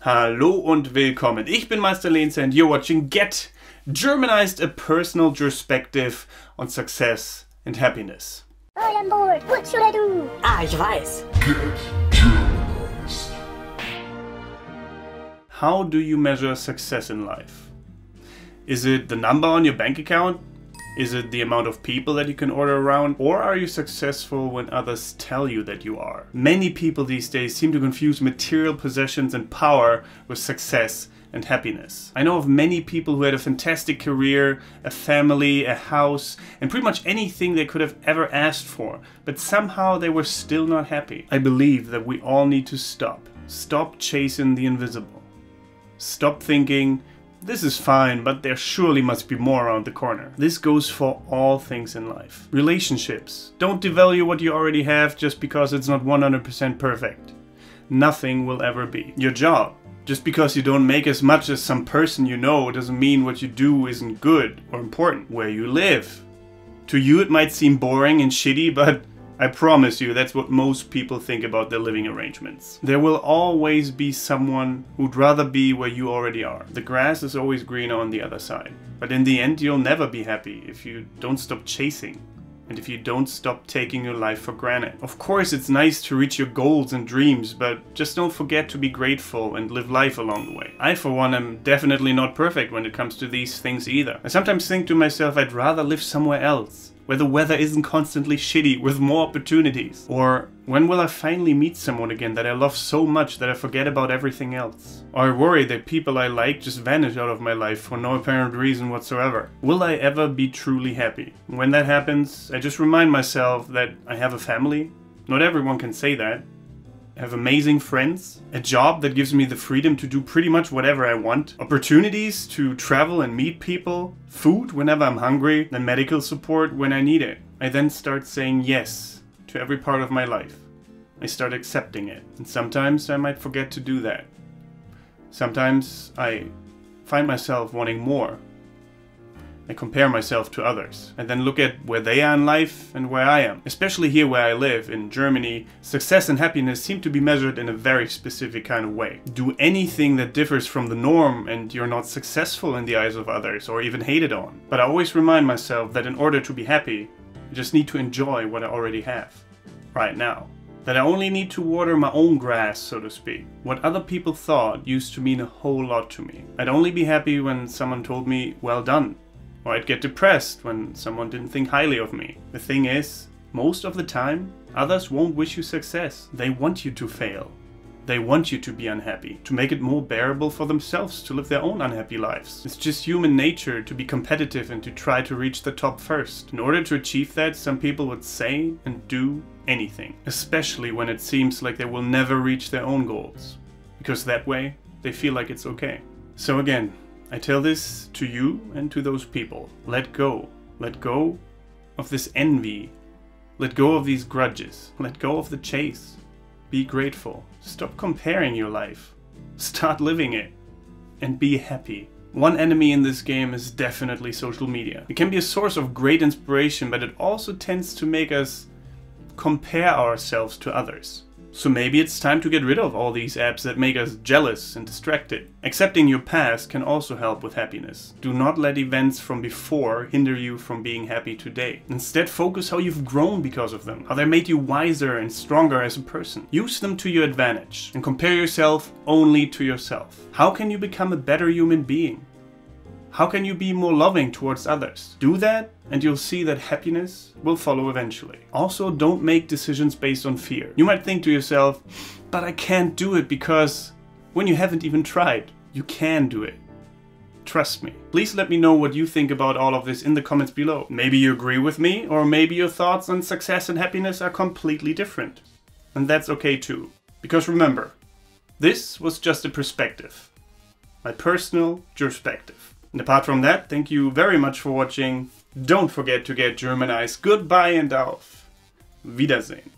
Hallo und willkommen. Ich bin Meister Lenz and you're watching Get Germanized, a personal gerspective on success and happiness. I am bored. What should I do? Ich weiß. Get Germanized. How do you measure success in life? Is it the number on your bank account? Is it the amount of people that you can order around? Or are you successful when others tell you that you are? Many people these days seem to confuse material possessions and power with success and happiness. I know of many people who had a fantastic career, a family, a house, and pretty much anything they could have ever asked for, but somehow they were still not happy. I believe that we all need to stop. Stop chasing the invisible. Stop thinking, this is fine, but there surely must be more around the corner. This goes for all things in life. Relationships. Don't devalue what you already have just because it's not 100% perfect. Nothing will ever be. Your job. Just because you don't make as much as some person you know doesn't mean what you do isn't good or important. Where you live. To you it might seem boring and shitty, but I promise you that's what most people think about their living arrangements. There will always be someone who'd rather be where you already are. The grass is always greener on the other side. But in the end you'll never be happy if you don't stop chasing. And if you don't stop taking your life for granted. Of course it's nice to reach your goals and dreams, but just don't forget to be grateful and live life along the way. I for one am definitely not perfect when it comes to these things either. I sometimes think to myself I'd rather live somewhere else, where the weather isn't constantly shitty, with more opportunities. Or when will I finally meet someone again that I love so much that I forget about everything else? Or I worry that people I like just vanish out of my life for no apparent reason whatsoever. Will I ever be truly happy? When that happens, I just remind myself that I have a family. Not everyone can say that. I have amazing friends, a job that gives me the freedom to do pretty much whatever I want, opportunities to travel and meet people, food whenever I'm hungry, and medical support when I need it. I then start saying yes to every part of my life. I start accepting it, and sometimes I might forget to do that. Sometimes I find myself wanting more. I compare myself to others, and then look at where they are in life and where I am. Especially here where I live, in Germany, success and happiness seem to be measured in a very specific kind of way. Do anything that differs from the norm and you're not successful in the eyes of others or even hated on. But I always remind myself that in order to be happy, I just need to enjoy what I already have, right now. That I only need to water my own grass, so to speak. What other people thought used to mean a whole lot to me. I'd only be happy when someone told me, well done. Or I'd get depressed when someone didn't think highly of me. The thing is, most of the time, others won't wish you success. They want you to fail. They want you to be unhappy, to make it more bearable for themselves to live their own unhappy lives. It's just human nature to be competitive and to try to reach the top first. In order to achieve that, some people would say and do anything, especially when it seems like they will never reach their own goals, because that way they feel like it's okay. So again, I tell this to you and to those people. Let go. Let go of this envy. Let go of these grudges. Let go of the chase. Be grateful. Stop comparing your life. Start living it. And be happy. One enemy in this game is definitely social media. It can be a source of great inspiration, but it also tends to make us compare ourselves to others. So maybe it's time to get rid of all these apps that make us jealous and distracted. Accepting your past can also help with happiness. Do not let events from before hinder you from being happy today. Instead, focus how you've grown because of them, how they made you wiser and stronger as a person. Use them to your advantage and compare yourself only to yourself. How can you become a better human being? How can you be more loving towards others? Do that and you'll see that happiness will follow eventually. Also, don't make decisions based on fear. You might think to yourself, but I can't do it because when you haven't even tried, you can do it. Trust me. Please let me know what you think about all of this in the comments below. Maybe you agree with me, or maybe your thoughts on success and happiness are completely different. And that's okay too. Because remember, this was just a perspective. My personal gerspective. And apart from that, thank you very much for watching. Don't forget to get Germanized. Goodbye and auf Wiedersehen.